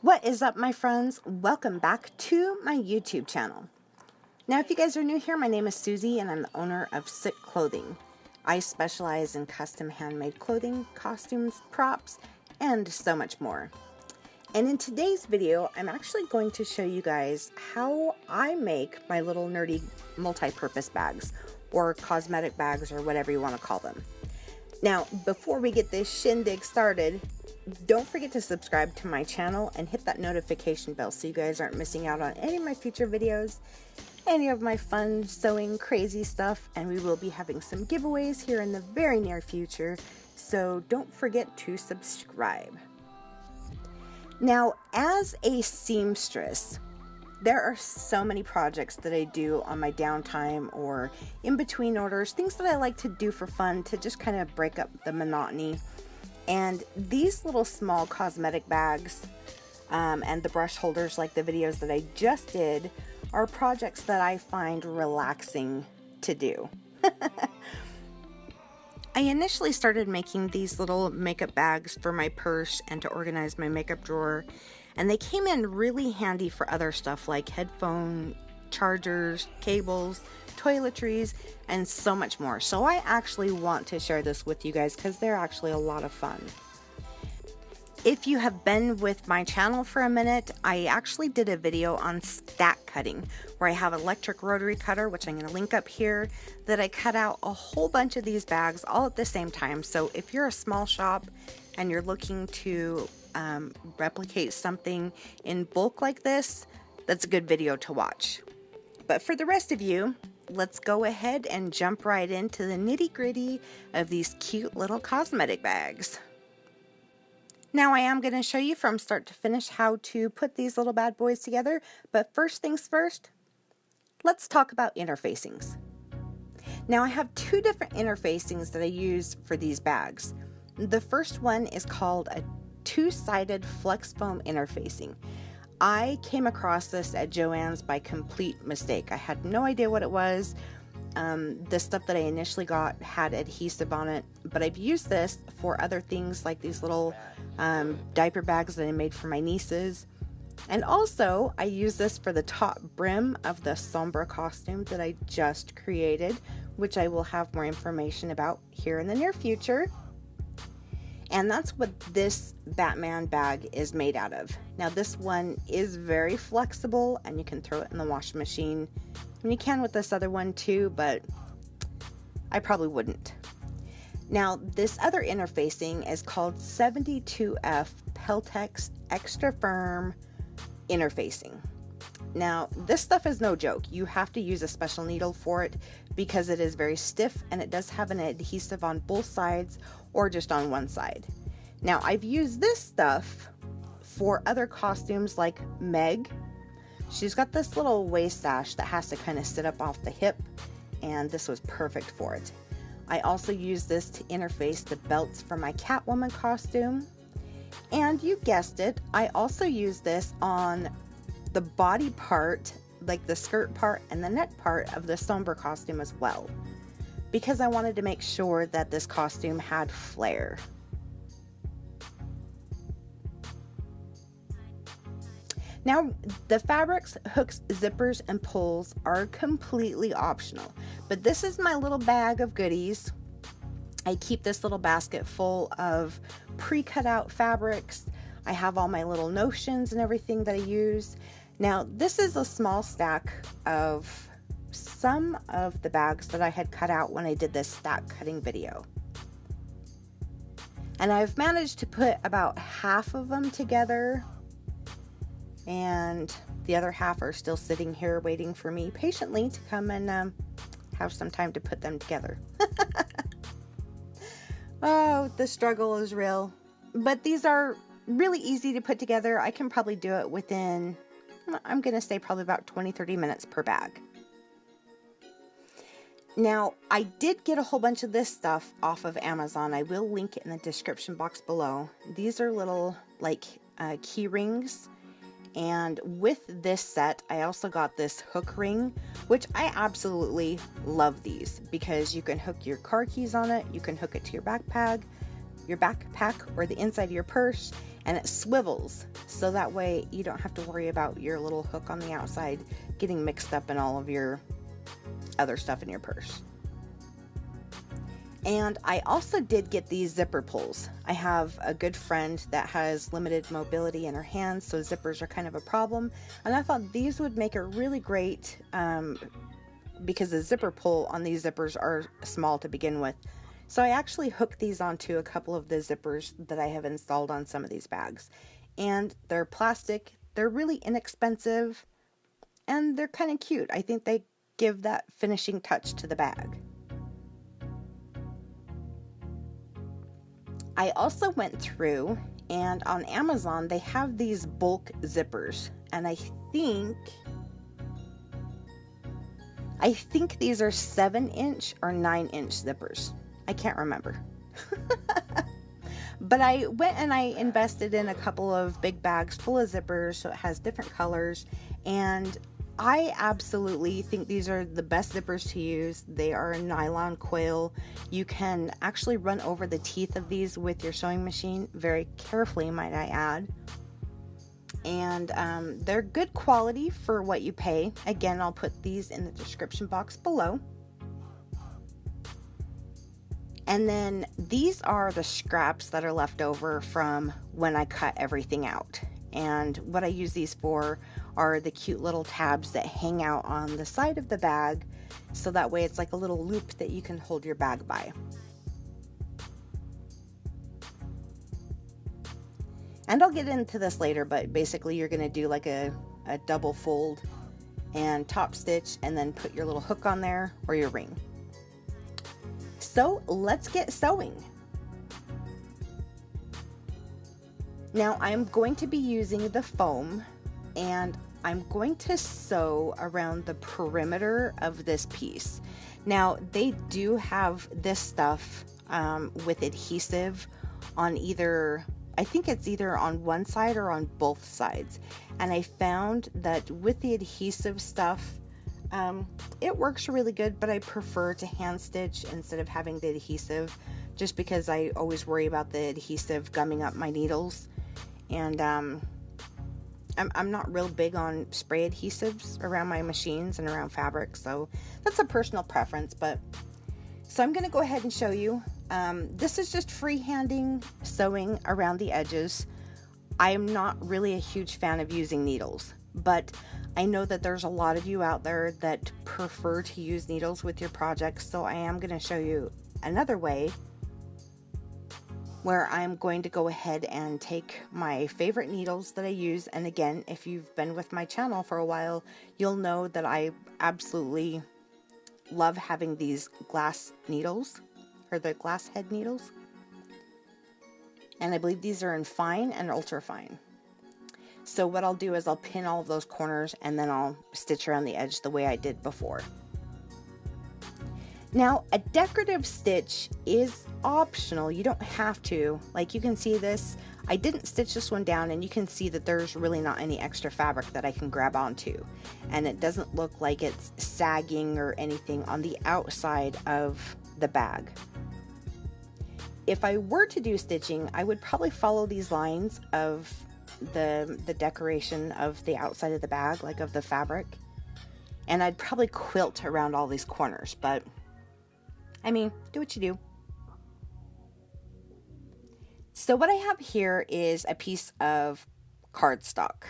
What is up, my friends? Welcome back to my YouTube channel. Now, if you guys are new here, my name is Susie and I'm the owner of Sick Clothing. I specialize in custom handmade clothing, costumes, props, and so much more. And in today's video, I'm actually going to show you guys how I make my little nerdy multi-purpose bags, or cosmetic bags, or whatever you want to call them. Now, before we get this shindig started, don't forget to subscribe to my channel and hit that notification bell so you guys aren't missing out on any of my future videos, any of my fun sewing crazy stuff, and we will be having some giveaways here in the very near future, so don't forget to subscribe. Now, as a seamstress, there are so many projects that I do on my downtime or in between orders, things that I like to do for fun to just kind of break up the monotony. And these little small cosmetic bags and the brush holders, like the videos that I just did, are projects that I find relaxing to do. I initially started making these little makeup bags for my purse and to organize my makeup drawer, and they came in really handy for other stuff like headphone chargers, cables, toiletries, and so much more. So I actually want to share this with you guys because they're actually a lot of fun. If you have been with my channel for a minute, I actually did a video on stack cutting where I have an electric rotary cutter, which I'm going to link up here, that I cut out a whole bunch of these bags all at the same time. So if you're a small shop and you're looking to replicate something in bulk like this, that's a good video to watch. But for the rest of you, let's go ahead and jump right into the nitty-gritty of these cute little cosmetic bags. Now I am going to show you from start to finish how to put these little bad boys together, but first things first, let's talk about interfacings. Now I have two different interfacings that I use for these bags. The first one is called a two-sided flex foam interfacing. I came across this at Joann's by complete mistake. I had no idea what it was. The stuff that I initially got had adhesive on it, but I've used this for other things like these little diaper bags that I made for my nieces. And also I use this for the top brim of the Sombra costume that I just created, which I will have more information about here in the near future. And that's what this Batman bag is made out of. Now this one is very flexible and you can throw it in the washing machine. And you can with this other one too, but I probably wouldn't. Now this other interfacing is called 72F Kontekst Extra Firm Interfacing. Now this stuff is no joke. You have to use a special needle for it because it is very stiff and it does have an adhesive on both sides or just on one side. Now I've used this stuff for other costumes like Meg. She's got this little waist sash that has to kind of sit up off the hip, and this was perfect for it. I also use this to interface the belts for my Catwoman costume. And you guessed it, I also use this on the body part, like the skirt part and the neck part of the Sombra costume as well, because I wanted to make sure that this costume had flair. Now, the fabrics, hooks, zippers, and pulls are completely optional, but this is my little bag of goodies. I keep this little basket full of pre-cut out fabrics. I have all my little notions and everything that I use. Now, this is a small stack of some of the bags that I had cut out when I did this stack cutting video. And I've managed to put about half of them together, and the other half are still sitting here waiting for me patiently to come and have some time to put them together. Oh, the struggle is real. But these are really easy to put together. I can probably do it within, I'm going to say probably about 20-30 minutes per bag. Now, I did get a whole bunch of this stuff off of Amazon. I will link it in the description box below. These are little like key rings. And with this set, I also got this hook ring, which I absolutely love these because you can hook your car keys on it. You can hook it to your backpack, your backpack or the inside of your purse, and it swivels, so that way you don't have to worry about your little hook on the outside getting mixed up in all of your other stuff in your purse. And I also did get these zipper pulls. I have a good friend that has limited mobility in her hands, so zippers are kind of a problem. And I thought these would make it really great because the zipper pull on these zippers are small to begin with. So I actually hooked these onto a couple of the zippers that I have installed on some of these bags. And they're plastic, they're really inexpensive, and they're kind of cute. I think they give that finishing touch to the bag. I also went through, and on Amazon they have these bulk zippers, and I think these are 7-inch or 9-inch zippers. I can't remember. But I went and I invested in a couple of big bags full of zippers, so it has different colors, and I absolutely think these are the best zippers to use. They are a nylon coil. You can actually run over the teeth of these with your sewing machine very carefully, might I add. And they're good quality for what you pay. Again, I'll put these in the description box below. And then these are the scraps that are left over from when I cut everything out. And what I use these for are the cute little tabs that hang out on the side of the bag, so that way it's like a little loop that you can hold your bag by. And I'll get into this later, but basically you're going to do like a double fold and top stitch, and then put your little hook on there or your ring. So let's get sewing. Now I'm going to be using the foam, and I'm going to sew around the perimeter of this piece. Now they do have this stuff with adhesive on either, I think it's either on one side or on both sides. And I found that with the adhesive stuff, it works really good, but I prefer to hand stitch instead of having the adhesive, just because I always worry about the adhesive gumming up my needles. And I'm not real big on spray adhesives around my machines and around fabric, so that's a personal preference. But so I'm going to go ahead and show you. This is just freehanding sewing around the edges. I am not really a huge fan of using needles, but I know that there's a lot of you out there that prefer to use needles with your projects, so I am going to show you another way where I'm going to go ahead and take my favorite needles that I use. And again, if you've been with my channel for a while, you'll know that I absolutely love having these glass needles, or the glass head needles. And I believe these are in fine and ultra fine. So what I'll do is I'll pin all of those corners, and then I'll stitch around the edge the way I did before. Now, a decorative stitch is optional. You don't have to. Like, you can see this. I didn't stitch this one down, and you can see that there's really not any extra fabric that I can grab onto. And it doesn't look like it's sagging or anything on the outside of the bag. If I were to do stitching, I would probably follow these lines of the decoration of the outside of the bag, like of the fabric. And I'd probably quilt around all these corners, but I mean, do what you do. So what I have here is a piece of cardstock,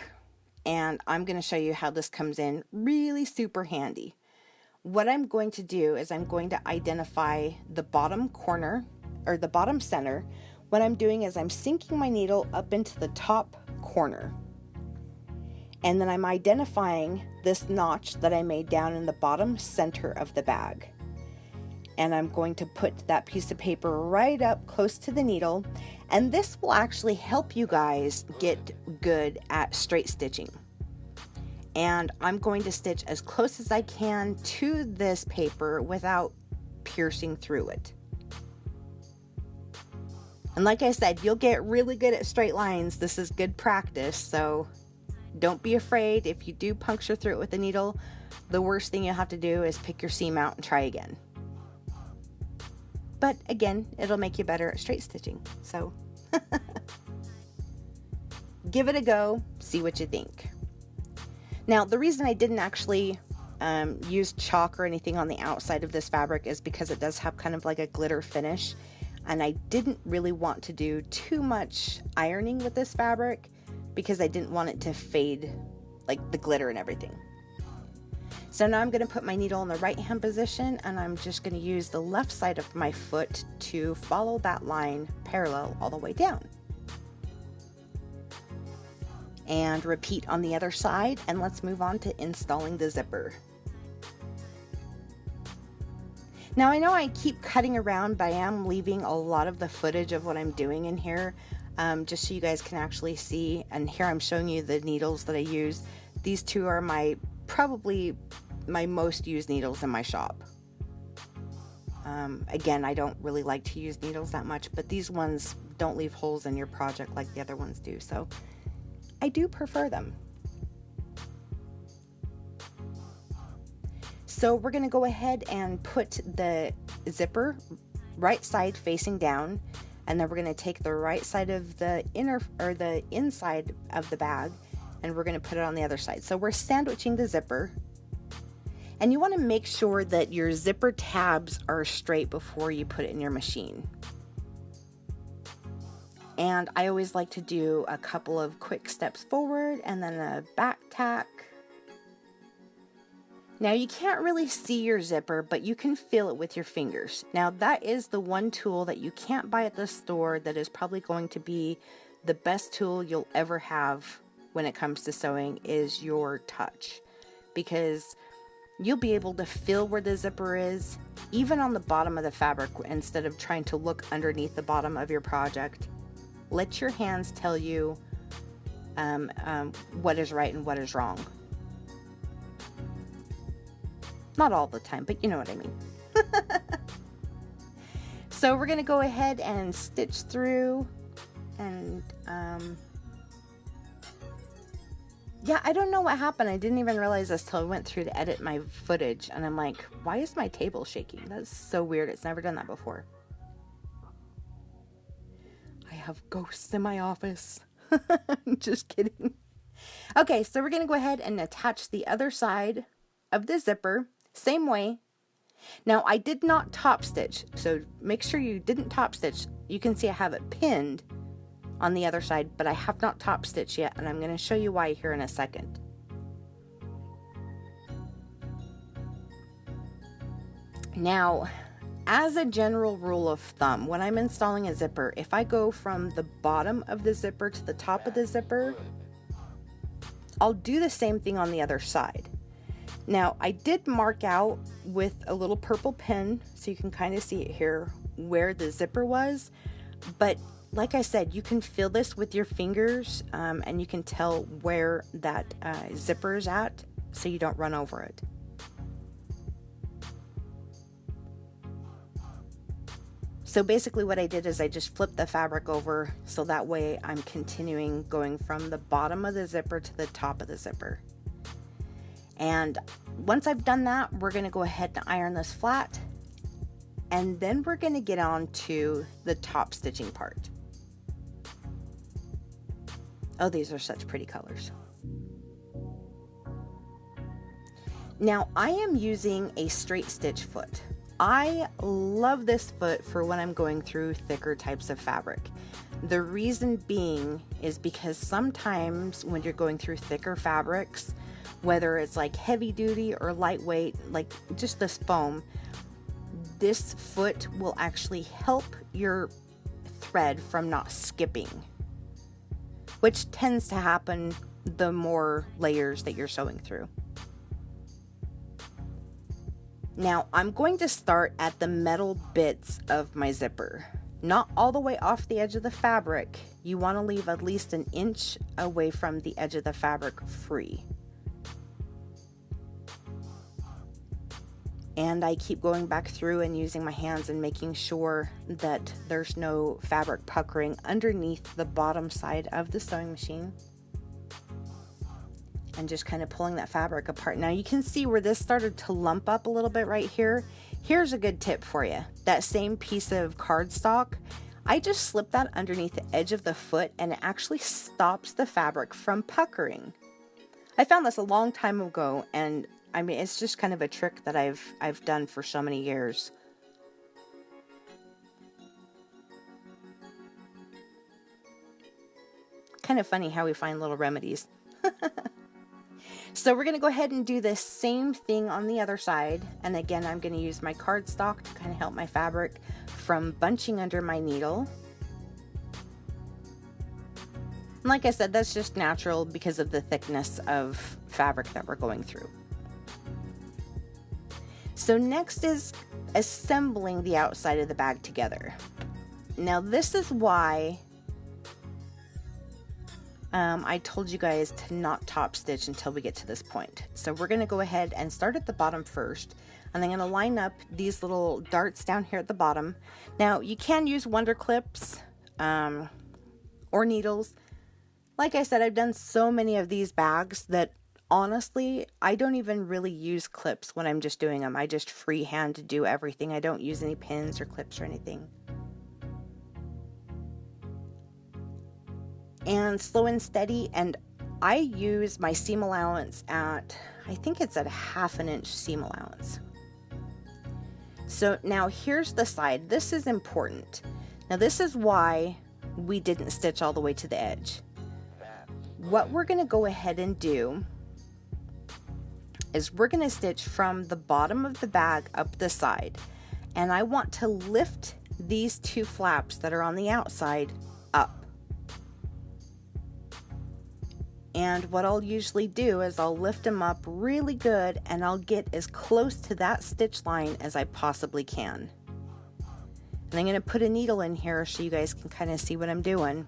and I'm going to show you how this comes in really super handy. What I'm going to do is I'm going to identify the bottom corner, or the bottom center. What I'm doing is I'm sinking my needle up into the top corner, and then I'm identifying this notch that I made down in the bottom center of the bag. And I'm going to put that piece of paper right up close to the needle, and this will actually help you guys get good at straight stitching. And I'm going to stitch as close as I can to this paper without piercing through it. And like I said, you'll get really good at straight lines. This is good practice, so don't be afraid. If you do puncture through it with a needle, the worst thing you'll have to do is pick your seam out and try again. But again, it'll make you better at straight stitching. So give it a go, see what you think. Now, the reason I didn't actually use chalk or anything on the outside of this fabric is because it does have kind of like a glitter finish, and I didn't really want to do too much ironing with this fabric because I didn't want it to fade, like the glitter and everything. So now I'm going to put my needle in the right hand position, and I'm just going to use the left side of my foot to follow that line parallel all the way down. And repeat on the other side, and let's move on to installing the zipper. Now I know I keep cutting around, but I am leaving a lot of the footage of what I'm doing in here, just so you guys can actually see. And here I'm showing you the needles that I use. These two are probably my most used needles in my shop. Again, I don't really like to use needles that much, but these ones don't leave holes in your project like the other ones do, so I do prefer them. So we're going to go ahead and put the zipper right side facing down, and then we're going to take the right side of the the inside of the bag, and we're going to put it on the other side. So we're sandwiching the zipper, and you want to make sure that your zipper tabs are straight before you put it in your machine. And I always like to do a couple of quick steps forward and then a back tack. Now you can't really see your zipper, but you can feel it with your fingers. Now that is the one tool that you can't buy at the store that is probably going to be the best tool you'll ever have when it comes to sewing, is your touch. Because you'll be able to feel where the zipper is, even on the bottom of the fabric, instead of trying to look underneath the bottom of your project. Let your hands tell you what is right and what is wrong. Not all the time, but you know what I mean. So we're going to go ahead and stitch through, and yeah, I don't know what happened. I didn't even realize this till I went through to edit my footage, and I'm like, why is my table shaking? That's so weird. It's never done that before. I have ghosts in my office. Just kidding. Okay, so we're going to go ahead and attach the other side of the zipper, same way. Now, I did not top stitch, so make sure you didn't top stitch. You can see I have it pinned on the other side, but I have not top stitched yet, and I'm going to show you why here in a second. Now, as a general rule of thumb, when I'm installing a zipper, if I go from the bottom of the zipper to the top of the zipper, I'll do the same thing on the other side. Now, I did mark out with a little purple pen, so you can kind of see it here, where the zipper was, but like I said, you can feel this with your fingers, and you can tell where that zipper is at, so you don't run over it. So basically what I did is I just flipped the fabric over, so that way I'm continuing going from the bottom of the zipper to the top of the zipper. And once I've done that, we're going to go ahead and iron this flat, and then we're going to get on to the top stitching part. Oh, these are such pretty colors. Now I am using a straight stitch foot. I love this foot for when I'm going through thicker types of fabric. The reason being is because sometimes when you're going through thicker fabrics, whether it's like heavy duty or lightweight, like just this foam, this foot will actually help your thread from not skipping, which tends to happen the more layers that you're sewing through. Now I'm going to start at the metal bits of my zipper, not all the way off the edge of the fabric. You want to leave at least an inch away from the edge of the fabric free. And I keep going back through and using my hands and making sure that there's no fabric puckering underneath the bottom side of the sewing machine. And just kind of pulling that fabric apart. Now you can see where this started to lump up a little bit right here. Here's a good tip for you. That same piece of cardstock, I just slip that underneath the edge of the foot and it actually stops the fabric from puckering. I found this a long time ago, and I mean, it's just kind of a trick that I've done for so many years. Kind of funny how we find little remedies. So we're going to go ahead and do the same thing on the other side. And again, I'm going to use my cardstock to kind of help my fabric from bunching under my needle. And like I said, that's just natural because of the thickness of fabric that we're going through. So next is assembling the outside of the bag together. Now this is why I told you guys to not top stitch until we get to this point. So we're going to go ahead and start at the bottom first, and I'm going to line up these little darts down here at the bottom. Now you can use wonder clips or needles. Like I said, I've done so many of these bags that honestly, I don't even really use clips when I'm just doing them. I just freehand do everything. I don't use any pins or clips or anything. And slow and steady, and I use my seam allowance at, I think it's at 1/2 inch seam allowance. So now here's the side. This is important. Now this is why we didn't stitch all the way to the edge. What we're going to go ahead and do is we're going to stitch from the bottom of the bag up the side, and I want to lift these two flaps that are on the outside up. And what I'll usually do is I'll lift them up really good, and I'll get as close to that stitch line as I possibly can. And I'm going to put a needle in here so you guys can kind of see what I'm doing.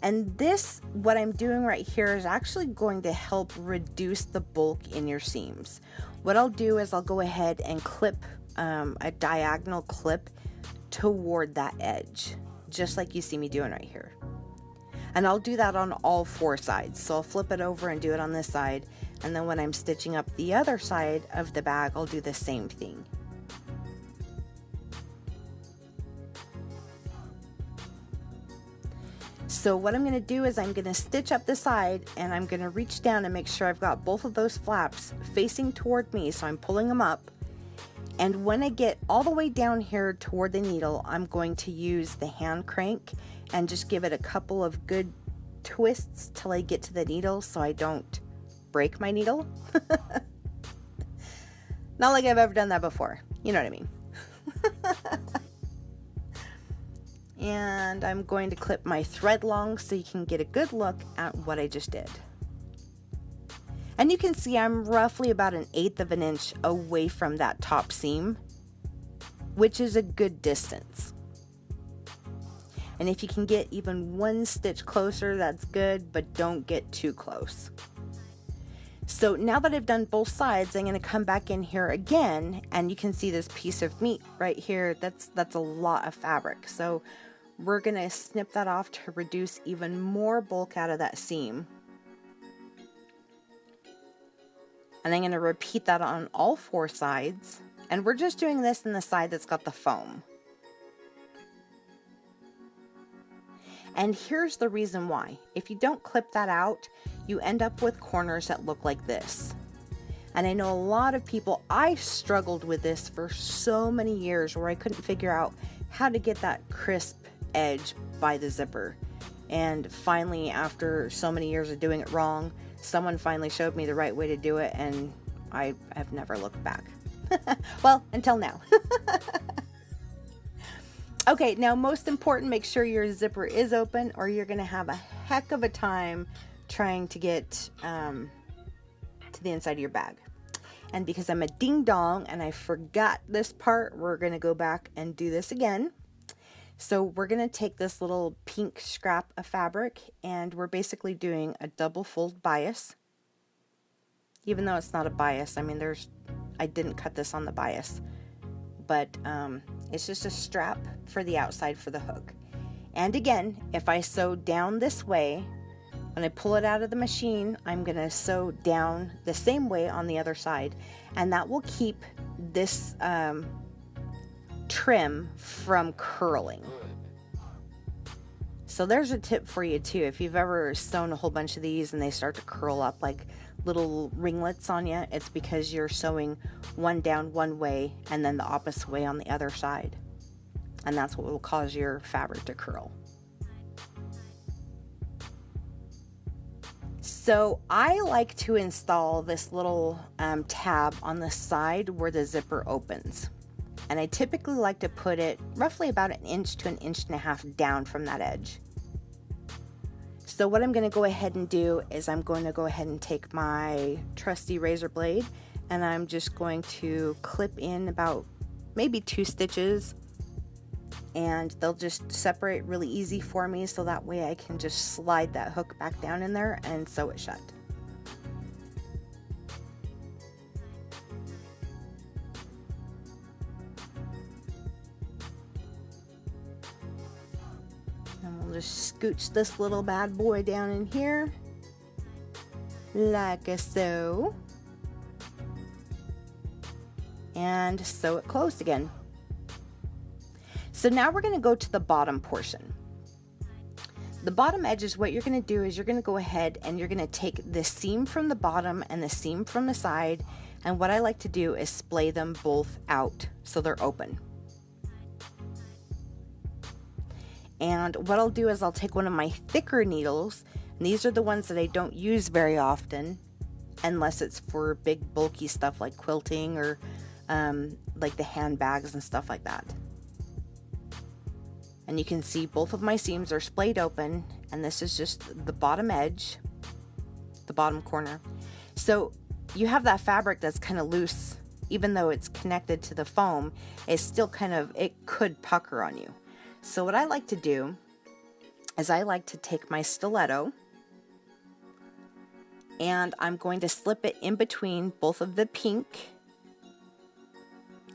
And this, what I'm doing right here, is actually going to help reduce the bulk in your seams. What I'll do is I'll go ahead and clip a diagonal clip toward that edge, just like you see me doing right here. And I'll do that on all 4 sides. So I'll flip it over and do it on this side, and then when I'm stitching up the other side of the bag, I'll do the same thing. So what I'm going to do is I'm going to stitch up the side, and I'm going to reach down and make sure I've got both of those flaps facing toward me, so I'm pulling them up. And when I get all the way down here toward the needle, I'm going to use the hand crank and just give it a couple of good twists till I get to the needle so I don't break my needle. Not like I've ever done that before. You know what I mean. And I'm going to clip my thread long so you can get a good look at what I just did. And you can see I'm roughly about 1/8 of an inch away from that top seam, which is a good distance. And if you can get even 1 stitch closer, that's good, but don't get too close. So now that I've done both sides, I'm going to come back in here again, and you can see this piece of meat right here. That's a lot of fabric. So we're going to snip that off to reduce even more bulk out of that seam. And I'm going to repeat that on all 4 sides. And we're just doing this in the side that's got the foam. And here's the reason why. If you don't clip that out, you end up with corners that look like this. And I know a lot of people, I struggled with this for so many years where I couldn't figure out how to get that crisp edge by the zipper. And finally, after so many years of doing it wrong, someone finally showed me the right way to do it, and I have never looked back. Well, until now. Okay, now most important, make sure your zipper is open or you're going to have a heck of a time trying to get to the inside of your bag. And because I'm a ding-dong and I forgot this part, we're going to go back and do this again. So we're going to take this little pink scrap of fabric, and we're basically doing a double fold bias. Even though it's not a bias, I mean, I didn't cut this on the bias, but it's just a strap for the outside for the hook. And again, if I sew down this way, When I pull it out of the machine, I'm going to sew down the same way on the other side, and that will keep this trim from curling. So there's a tip for you too. If you've ever sewn a whole bunch of these and they start to curl up like little ringlets on you, it's because you're sewing one down one way and then the opposite way on the other side. And that's what will cause your fabric to curl. So I like to install this little tab on the side where the zipper opens. And I typically like to put it roughly about 1 inch to 1.5 inches down from that edge. So what I'm going to go ahead and do is I'm going to go ahead and take my trusty razor blade, and I'm just going to clip in about maybe 2 stitches, and they'll just separate really easy for me, so that way I can just slide that hook back down in there and sew it shut. Just scooch this little bad boy down in here like so, and sew it closed again. So now we're going to go to the bottom portion. The bottom edge is what you're going to do is you're going to go ahead and you're going to take the seam from the bottom and the seam from the side, and what I like to do is splay them both out so they're open. And what I'll do is I'll take one of my thicker needles, and these are the ones that I don't use very often unless it's for big bulky stuff like quilting or like the handbags and stuff like that. And you can see both of my seams are splayed open, and this is just the bottom edge, the bottom corner. So you have that fabric that's kind of loose, even though it's connected to the foam, it's still kind of, it could pucker on you. So what I like to do is I like to take my stiletto, and I'm going to slip it in between both of the pink,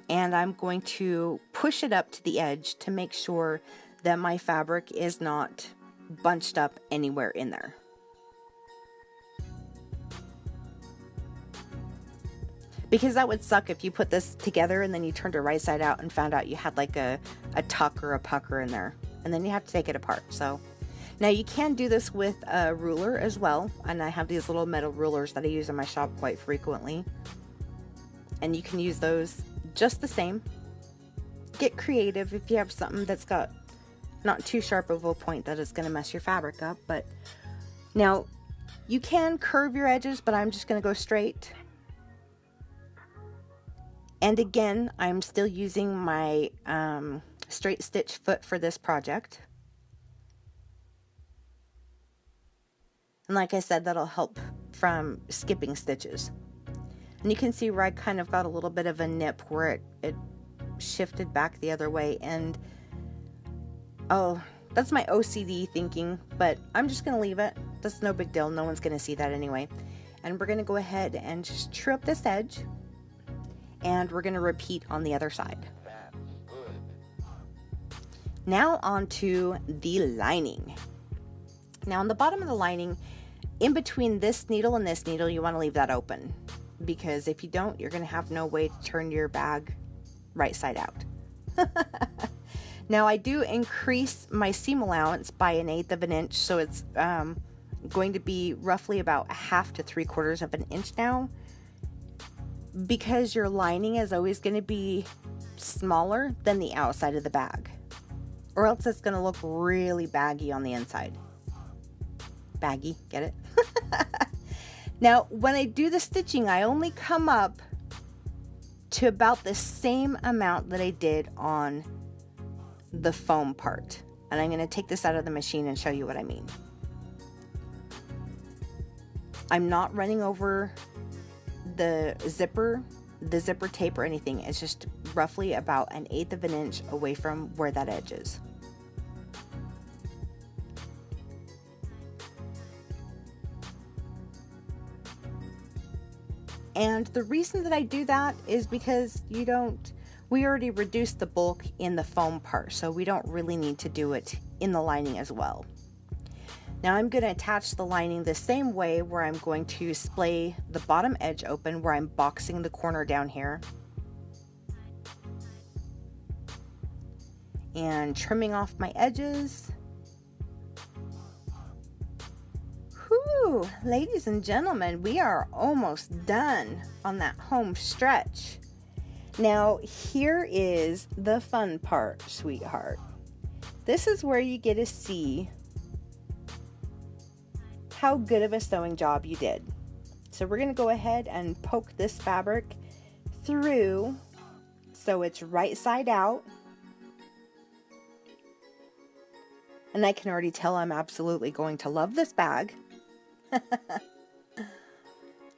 and I'm going to push it up to the edge to make sure that my fabric is not bunched up anywhere in there. Because that would suck if you put this together and then you turned it right side out and found out you had like a tuck or a pucker in there, and then you have to take it apart. So now you can do this with a ruler as well, and I have these little metal rulers that I use in my shop quite frequently, and you can use those just the same. Get creative if you have something that's got not too sharp of a point that is going to mess your fabric up. But now you can curve your edges, but I'm just going to go straight. And again, I'm still using my straight stitch foot for this project. And like I said, that'll help from skipping stitches. And you can see where I kind of got a little bit of a nip where it shifted back the other way. And oh, that's my OCD thinking, but I'm just going to leave it. That's no big deal. No one's going to see that anyway. And we're going to go ahead and just trim up this edge. And we're going to repeat on the other side. Now onto the lining. Now on the bottom of the lining, in between this needle and this needle, you want to leave that open, because if you don't, you're going to have no way to turn your bag right side out. Now I do increase my seam allowance by 1/8 of an inch, so it's going to be roughly about 1/2 to 3/4 of an inch now, because your lining is always going to be smaller than the outside of the bag, or else it's going to look really baggy on the inside. Baggy, get it? Now, when I do the stitching, I only come up to about the same amount that I did on the foam part. And I'm going to take this out of the machine and show you what I mean. I'm not running over the zipper tape or anything. It's just roughly about 1/8 of an inch away from where that edge is. And the reason that I do that is because we already reduced the bulk in the foam part, so we don't really need to do it in the lining as well. Now I'm going to attach the lining the same way, where I'm going to splay the bottom edge open, where I'm boxing the corner down here and trimming off my edges. Whew, ladies and gentlemen, we are almost done on that home stretch. Now, here is the fun part, sweetheart. This is where you get to see how good of a sewing job you did. So we're going to go ahead and poke this fabric through so it's right side out. And I can already tell I'm absolutely going to love this bag.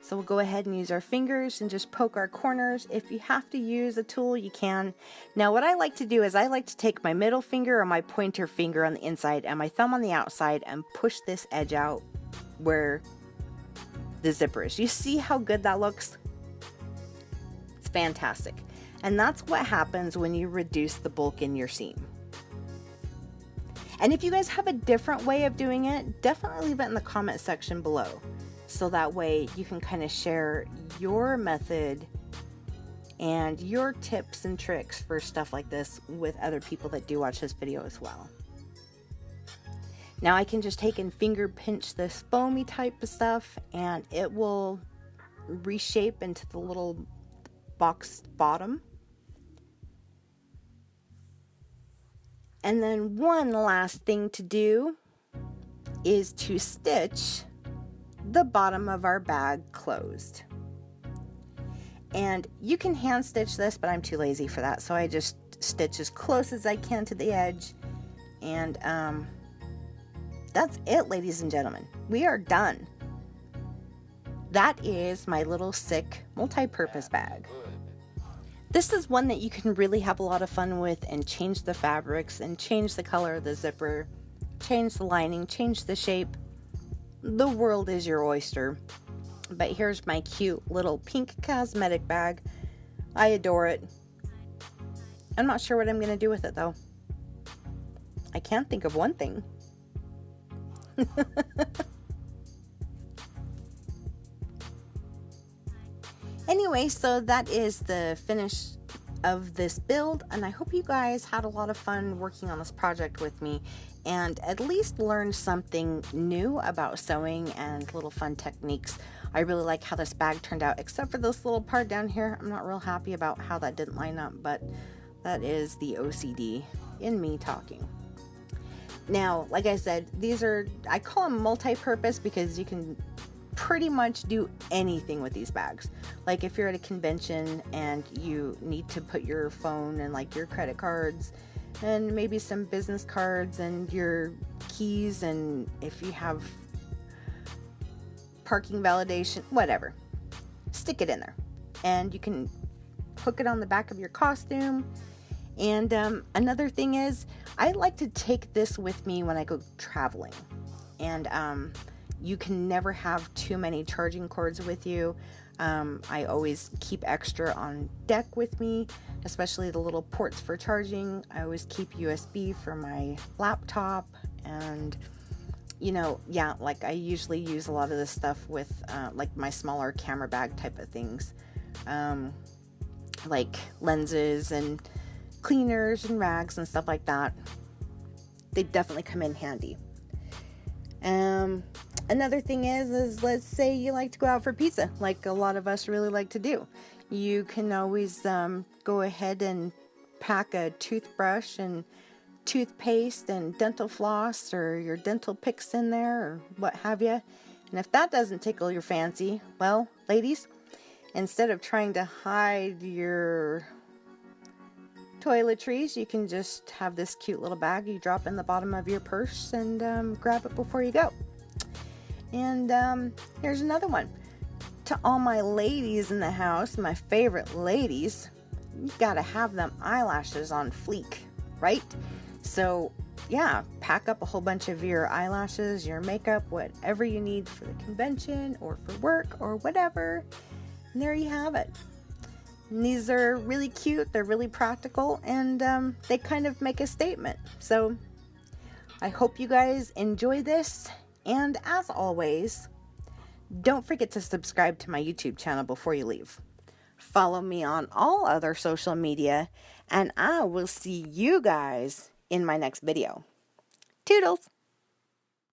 So we'll go ahead and use our fingers and just poke our corners. If you have to use a tool, you can. Now what I like to do is I like to take my middle finger or my pointer finger on the inside and my thumb on the outside and push this edge out where the zipper is. You see how good that looks? It's fantastic. And that's what happens when you reduce the bulk in your seam. And if you guys have a different way of doing it, definitely leave it in the comment section below. So that way you can kind of share your method and your tips and tricks for stuff like this with other people that do watch this video as well. Now I can just take and finger pinch this foamy type of stuff and it will reshape into the little box bottom. And then one last thing to do is to stitch the bottom of our bag closed. And you can hand stitch this, but I'm too lazy for that, so I just stitch as close as I can to the edge. And that's it, ladies and gentlemen. We are done. That is my little sick multi-purpose bag. This is one that you can really have a lot of fun with and change the fabrics and change the color of the zipper, change the lining, change the shape. The world is your oyster. But here's my cute little pink cosmetic bag. I adore it. I'm not sure what I'm going to do with it though. I can't think of one thing. Anyway, so that is the finish of this build, and I hope you guys had a lot of fun working on this project with me and at least learned something new about sewing and little fun techniques. I really like how this bag turned out, except for this little part down here. I'm not real happy about how that didn't line up, but that is the OCD in me talking. Now, like I said, these are, I call them multi-purpose because you can pretty much do anything with these bags. Like if you're at a convention and you need to put your phone and like your credit cards and maybe some business cards and your keys, and if you have parking validation, whatever, stick it in there and you can hook it on the back of your costume. And another thing is, I like to take this with me when I go traveling, and you can never have too many charging cords with you. I always keep extra on deck with me, especially the little ports for charging. I always keep USB for my laptop, and you know, yeah, like I usually use a lot of this stuff with like my smaller camera bag type of things, like lenses and cleaners and rags and stuff like that. They definitely come in handy. Another thing is let's say you like to go out for pizza, like a lot of us really like to do. You can always go ahead and pack a toothbrush and toothpaste and dental floss or your dental picks in there or what have you. And if that doesn't tickle your fancy, well, ladies, instead of trying to hide your toiletries, you can just have this cute little bag you drop in the bottom of your purse and grab it before you go. And here's another one. To all my ladies in the house, my favorite ladies, you gotta have them eyelashes on fleek, right? So yeah, pack up a whole bunch of your eyelashes, your makeup, whatever you need for the convention or for work or whatever. And there you have it. And these are really cute, they're really practical, and they kind of make a statement. So I hope you guys enjoy this, And as always, don't forget to subscribe to my YouTube channel before you leave. Follow me on all other social media, and I will see you guys in my next video. Toodles!